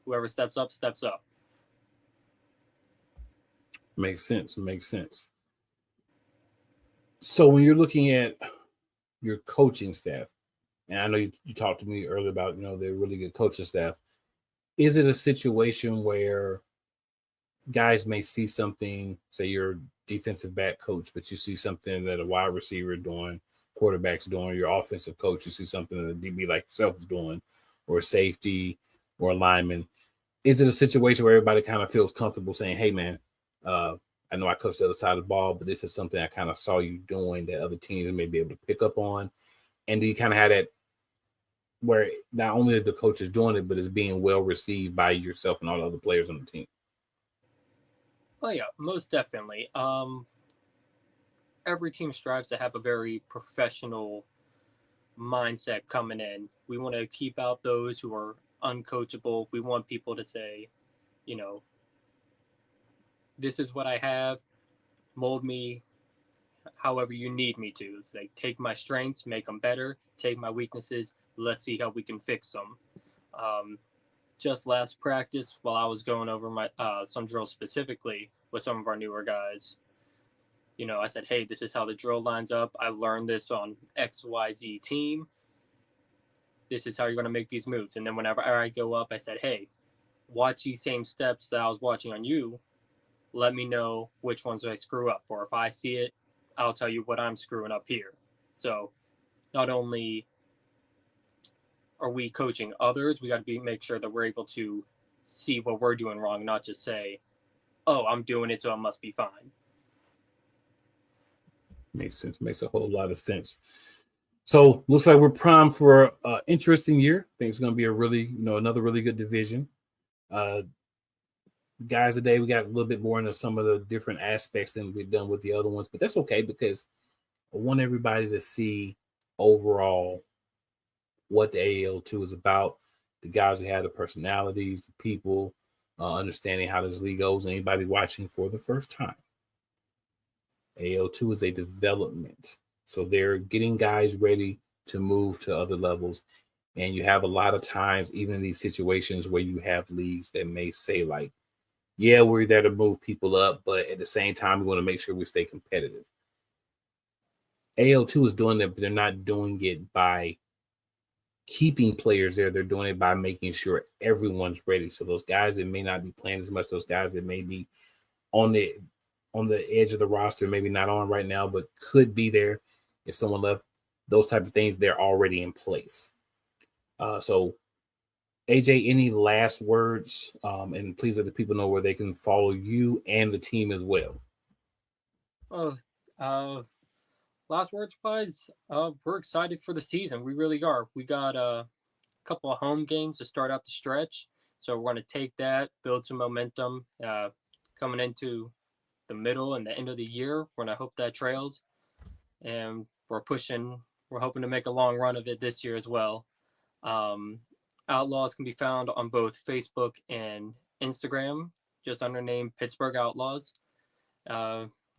whoever steps up, steps up. Makes sense. So when you're looking at your coaching staff, and I know you talked to me earlier about, they're really good coaching staff. Is it a situation where guys may see something, say you're a defensive back coach, but you see something that a wide receiver doing, quarterback's doing, your offensive coach, you see something that a DB like yourself is doing, or a safety or a lineman. Is it a situation where everybody kind of feels comfortable saying, hey, man, I know I coached the other side of the ball, but this is something I kind of saw you doing that other teams may be able to pick up on? And do you kind of have that where not only are the coaches doing it, but it's being well received by yourself and all the other players on the team? Oh yeah, most definitely. Every team strives to have a very professional mindset coming in. We want to keep out those who are uncoachable. We want people to say, this is what I have, mold me however you need me to. It's like, take my strengths, make them better, take my weaknesses, let's see how we can fix them. Just last practice, while I was going over my some drills specifically with some of our newer guys, I said, hey, this is how the drill lines up. I learned this on XYZ team. This is how you're going to make these moves. And then whenever I go up, I said, hey, watch these same steps that I was watching on you. Let me know which ones I screw up. Or if I see it, I'll tell you what I'm screwing up here. So not only are we coaching others, we got to make sure that we're able to see what we're doing wrong, not just say, oh, I'm doing it, so it must be fine. Makes sense. Makes a whole lot of sense. So looks like we're primed for an interesting year. I think it's going to be a really, another really good division. Guys, today we got a little bit more into some of the different aspects than we've done with the other ones, but that's okay because I want everybody to see overall what the AL2 is about. The guys who have the personalities, the people, understanding how this league goes, anybody watching for the first time. AL2 is a development. So they're getting guys ready to move to other levels. And you have a lot of times, even in these situations where you have leagues that may say like, yeah, we're there to move people up, but at the same time, we want to make sure we stay competitive. AL2 is doing that, but they're not doing it by keeping players there. They're doing it by making sure everyone's ready. So those guys that may not be playing as much, those guys that may be on the edge of the roster, maybe not on right now, but could be there if someone left, those type of things, they're already in place. So AJ, any last words? And please let the people know where they can follow you and the team as well. Last words wise, we're excited for the season. We really are. We got a couple of home games to start out the stretch. So we're going to take that, build some momentum coming into the middle and the end of the year. We're going to hope that trails. And we're hoping to make a long run of it this year as well. Outlaws can be found on both Facebook and Instagram, just under name Pittsburgh Outlaws.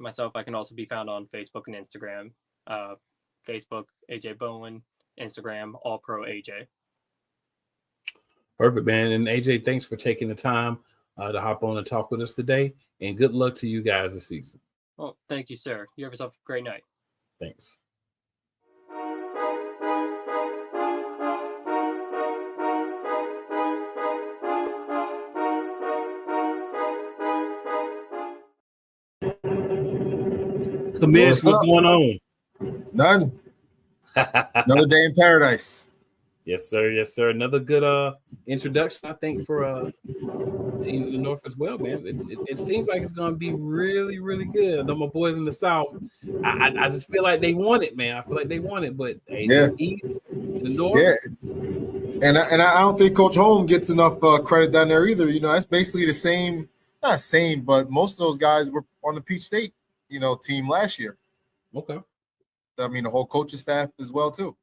Myself, I can also be found on Facebook and Instagram. Facebook, Aj Bowen, Instagram, All Pro AJ. Perfect, man. And AJ, thanks for taking the time to hop on and talk with us today. And good luck to you guys this season. Well, thank you, sir. You have yourself a great night. Thanks. Commish, what's going on? None. Another day in paradise. Yes, sir. Yes, sir. Another good introduction, I think, for teams in the North as well, man. It seems like it's going to be really, really good. I know my boys in the South, I just feel like they want it, man. I feel like they want it, but hey, yeah. East, the North. Yeah. And I don't think Coach Holm gets enough credit down there either. That's basically the same, not same, but most of those guys were on the Peach State, team last year. Okay. I mean, the whole coaching staff as well, too.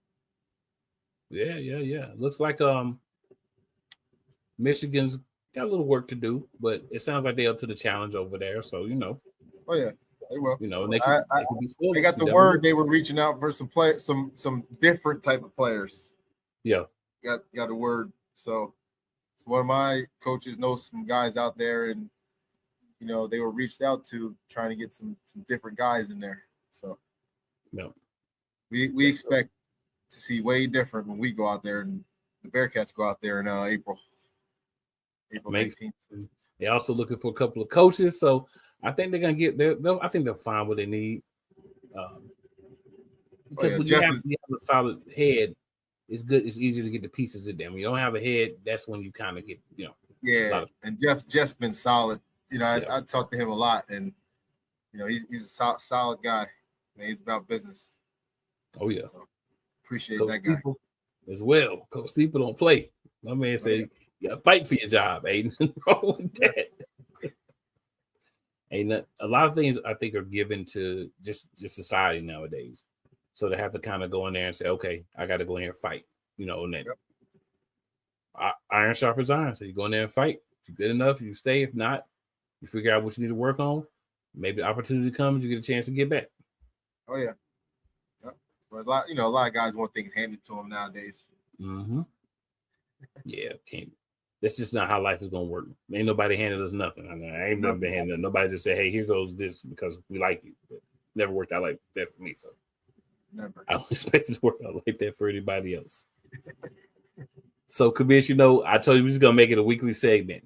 Yeah. Looks like Michigan's got a little work to do, but it sounds like they're up to the challenge over there. So, Oh, yeah. They will. They can be spoiled. They got the word they were reaching out for some different type of players. Yeah. Got a word. So one of my coaches knows some guys out there, and they were reached out to trying to get some different guys in there. So yeah. We expect to see way different when we go out there and the Bearcats go out there in April Makes 19th. sense. They're also looking for a couple of coaches, so I think they're gonna get there. I think they'll find what they need. Because when you have a solid head, it's good. It's easier to get the pieces in there. When you don't have a head, that's when you kind of get, Yeah, and Jeff's been solid. I talked to him a lot, and he's a solid guy. Man, he's about business. Oh yeah, so, appreciate Coach that guy Steeple as well. Coach Steeple don't play. My man said, "You gotta fight for your job." Ain't nothing wrong with that. A lot of things I think are given to just society nowadays. So they have to kind of go in there and say, "Okay, I got to go in here and fight." And then iron sharpens iron. So you go in there and fight. If you're good enough, you stay. If not, you figure out what you need to work on. Maybe the opportunity comes, you get a chance to get back. Oh yeah, but a lot of guys want things handed to them nowadays. Mm-hmm. Yeah, can't. That's just not how life is gonna work. Ain't nobody handed us nothing. I ain't never been handed. Nobody just said, "Hey, here goes this because we like you." But never worked out like that for me. So never. I don't expect it to work out like that for anybody else. So, Commish, I told you we're just gonna make it a weekly segment.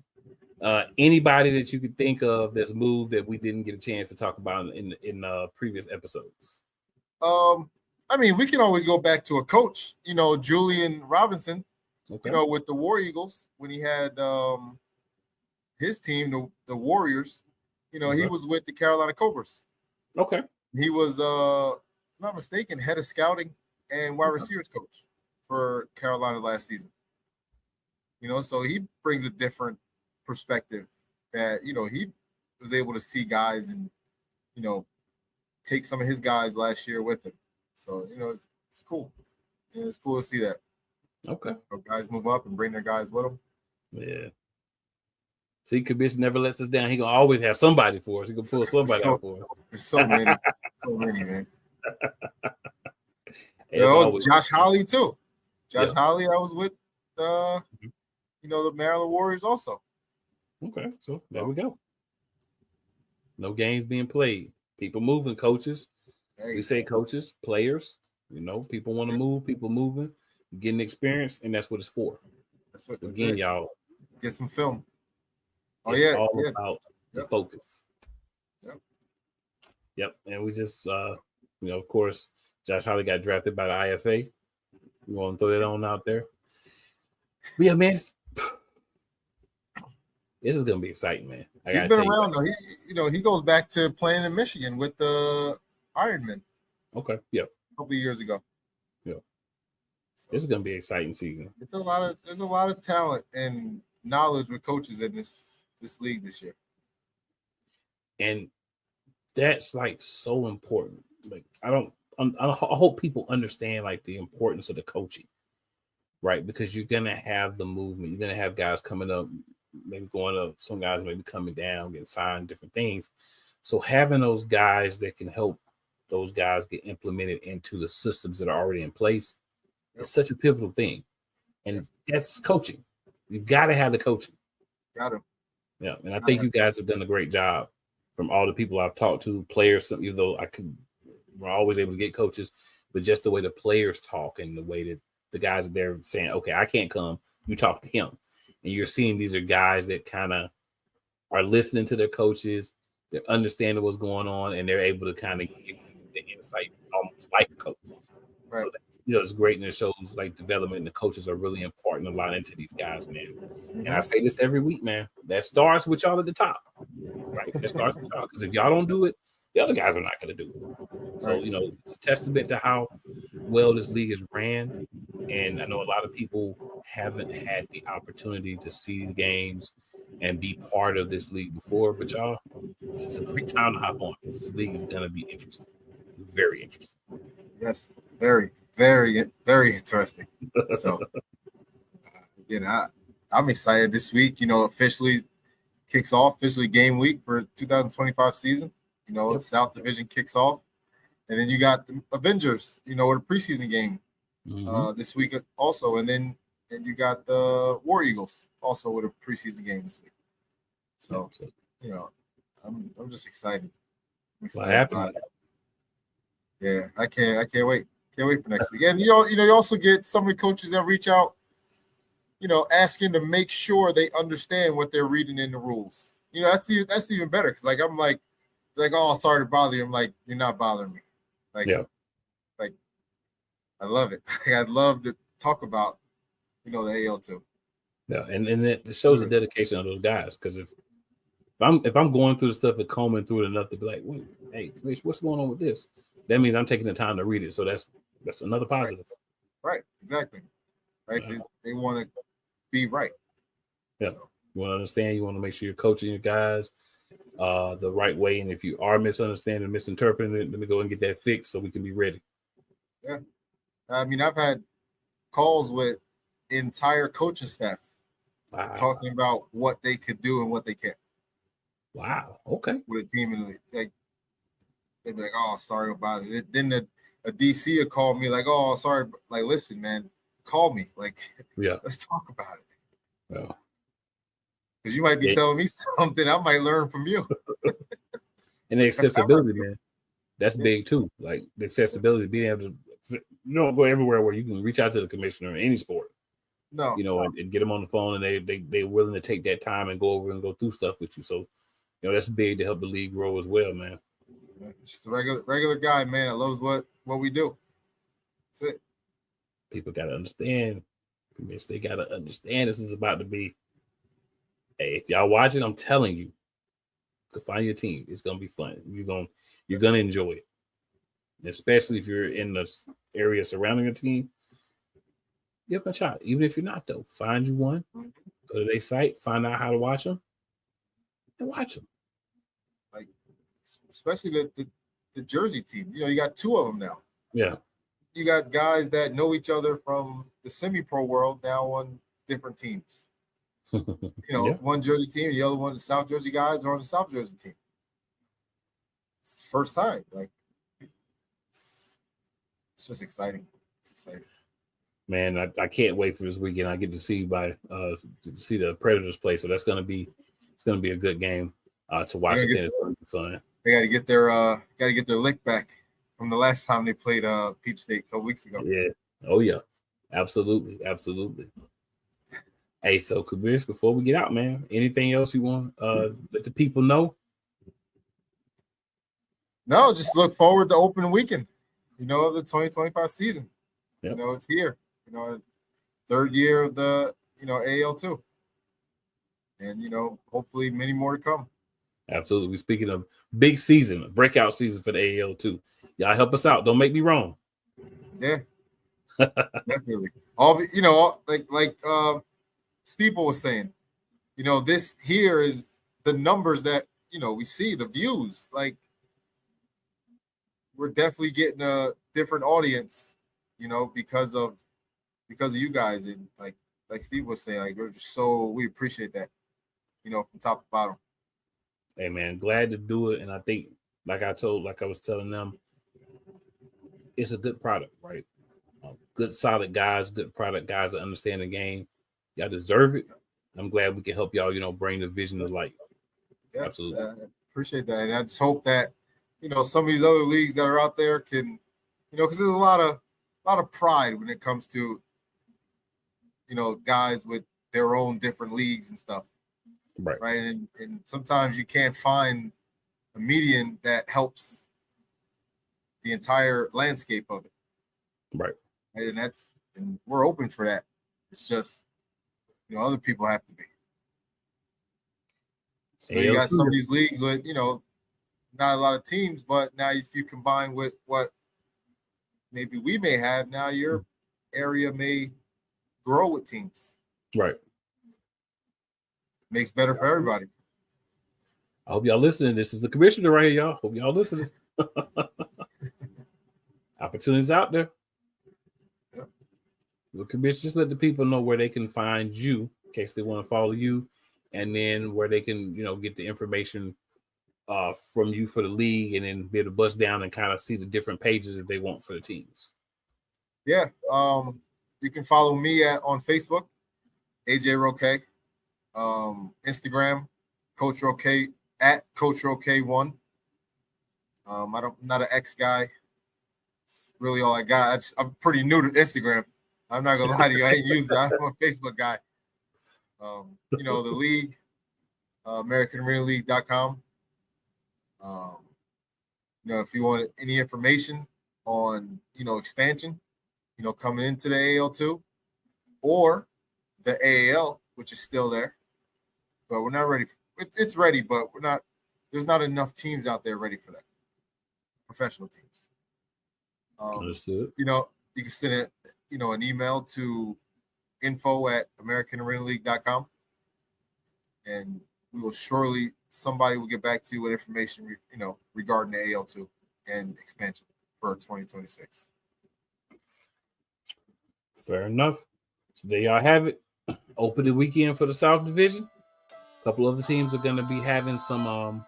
Anybody that you could think of that's moved that we didn't get a chance to talk about in previous episodes? We can always go back to a coach. Julian Robinson. Okay. With the War Eagles when he had his team, the Warriors. He was with the Carolina Cobras. Okay. He was, if not mistaken, head of scouting and wide receivers coach for Carolina last season. So he brings a different perspective that, he was able to see guys and, take some of his guys last year with him. So, it's cool. And it's cool to see that. Okay. Guys move up and bring their guys with them. Yeah. See, Commish never lets us down. He gonna always have somebody for us. He gonna pull somebody out for us. There's so many, man. Was Josh Holley too. Josh Holley, I was with the Maryland Warriors also. Okay, so there we go. No games being played. People moving, coaches. Hey. We say coaches, players. People want to move. People moving. Getting experience, and that's what it's for. That's Again, y'all get some film. It's all about the focus. Yep. And we just, of course, Josh Holley got drafted by the IFA. We want to throw that on out there. But yeah, man, this is gonna be exciting, man. He's been around though. He goes back to playing in Michigan with the Ironmen. Okay. Yeah. A couple of years ago. This is gonna be an exciting season. There's a lot of talent and knowledge with coaches in this league this year. And that's like so important. Like I hope people understand like the importance of the coaching, right? Because you're gonna have the movement. You're gonna have guys coming up, maybe going up. Some guys maybe coming down, getting signed, different things. So having those guys that can help those guys get implemented into the systems that are already in place. It's such a pivotal thing. And that's coaching. You got to have the coaching. Got to. Yeah. And I think you guys have done a great job from all the people I've talked to, players, even though we're always able to get coaches, but just the way the players talk and the way that the guys are there saying, okay, I can't come. You talk to him. And you're seeing these are guys that kind of are listening to their coaches. They're understanding what's going on, and they're able to kind of give the insight almost like a coach. Right. So it's great, and it shows like development, and the coaches are really important a lot into these guys, man. Mm-hmm. And I say this every week, man. That starts with y'all at the top, right? That starts with y'all, because if y'all don't do it, the other guys are not going to do it. So, it's a testament to how well this league is ran. And I know a lot of people haven't had the opportunity to see the games and be part of this league before, but y'all, this is a great time to hop on. This league is going to be interesting, very interesting. Yes, very, very, very interesting. So, I'm excited this week. Officially kicks off, game week for 2025 season. South Division kicks off, and then you got the Avengerz. With a preseason game this week also, and then you got the War Eagles also with a preseason game this week. So, I'm just excited. I'm excited about it. Yeah, I can't wait. Can't wait for next week. And you also get some of the coaches that reach out, asking to make sure they understand what they're reading in the rules. That's even better because I'm like, oh, sorry to bother you. I'm like, you're not bothering me. Like, Yeah. Like, I love it. I'd love to talk about, the AL2. Yeah, and it shows the dedication of those guys because if I'm going through the stuff and combing through it enough to be like, wait, hey, what's going on with this? That means I'm taking the time to read it. So that's another positive. Right. Exactly. Right. So they want to be right. Yeah. So. You want to understand. You want to make sure you're coaching your guys the right way. And if you are misunderstanding, misinterpreting it, let me go and get that fixed so we can be ready. Yeah. I mean, I've had calls with entire coaching staff talking about what they could do and what they can't. Wow. Okay. With a team in the league. Like, they'd be like, oh, sorry about it. Then a DC would call me like, oh, sorry. Like, listen, man, call me. Like, yeah, let's talk about it. Yeah. Because you might be telling me something I might learn from you. And the accessibility, man, that's big too. Like the accessibility, being able to, go everywhere where you can reach out to the commissioner in any sport. No, and get them on the phone, and they're willing to take that time and go over and go through stuff with you. So, that's big to help the league grow as well, man. Just a regular guy, man, that loves what we do. That's it. People got to understand. They got to understand this is about to be. Hey, if y'all watching, I'm telling you, go find your team. It's gonna be fun. You're gonna enjoy it, especially if you're in the area surrounding a team. Give them a shot. Even if you're not, though, find you one. Go to their site, find out how to watch them, and watch them. Like, especially the Jersey team. You got two of them now. Yeah. You got guys that know each other from the semi-pro world now on different teams. One Jersey team, the other one, the South Jersey guys are on the South Jersey team. It's the first time. Like, it's just exciting. It's exciting. Man, I can't wait for this weekend. I get to see the Predators play, so it's gonna be a good game to watch. It's gonna be fun. They got to get their lick back from the last time they played Peach State a couple weeks ago. Yeah. Oh yeah. Absolutely. Hey, so Kabish, before we get out, man, anything else you want let the people know? No, just look forward to opening weekend. The 2025 season. Yep. It's here. Third year of the AL2, and hopefully many more to come. Absolutely. Speaking of big season, breakout season for the AL2, y'all help us out. Don't make me wrong. Yeah, definitely. Like Steeple was saying, this here is the numbers that we see, the views. Like, we're definitely getting a different audience, because of you guys, and like Steve was saying, like we appreciate that, from top to bottom. Hey man, glad to do it, and I think, like I was telling them, it's a good product, right? Good solid guys, good product guys that understand the game. Y'all deserve it. I'm glad we can help y'all, bring the vision to light. Yeah, absolutely. I appreciate that, and I just hope that some of these other leagues that are out there can, because there's a lot of pride when it comes to guys with their own different leagues and stuff. Right. And sometimes you can't find a median that helps the entire landscape of it. Right. And we're open for that. It's just, other people have to be. So you got some of these leagues with, not a lot of teams, but now if you combine with what maybe we may have, now your area may grow with teams. Right. Makes better for everybody. I hope y'all listening. This is the commissioner right here, y'all. Hope y'all listening. Opportunities out there. Yep. The commissioner, just let the people know where they can find you in case they want to follow you, and then where they can, get the information from you for the league, and then be able to bust down and kind of see the different pages that they want for the teams. Yeah. You can follow me on Facebook, Aj Roque. Instagram, Coach Roque @Coach Roque1. I'm not an X guy, That's really all I got. I'm pretty new to Instagram. I'm not gonna lie to you. I ain't used that. I'm a Facebook guy. You know, the league, AmericanArenaLeague.com. You know, if you want any information on, you know, expansion, you know, coming into the AL2 or the AAL, which is still there, but we're not ready. It's ready, but we're not. There's not enough teams out there ready for that. Professional teams. Understood. You know, you can send it, you know, an email to info@AmericanArenaLeague.com, and we will surely somebody will get back to you with information, you know, regarding the AL2 and expansion for 2026. Fair enough. So there y'all have it. Opening weekend for the South Division. A couple other teams are going to be having some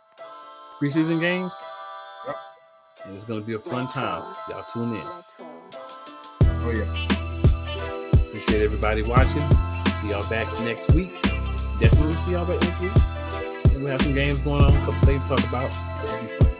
preseason games. Yep. And it's going to be a fun time. Y'all tune in. Oh, yeah. Appreciate everybody watching. See y'all back next week. Definitely see y'all back next week. And we'll have some games going on, a couple things to talk about. It'll be fun.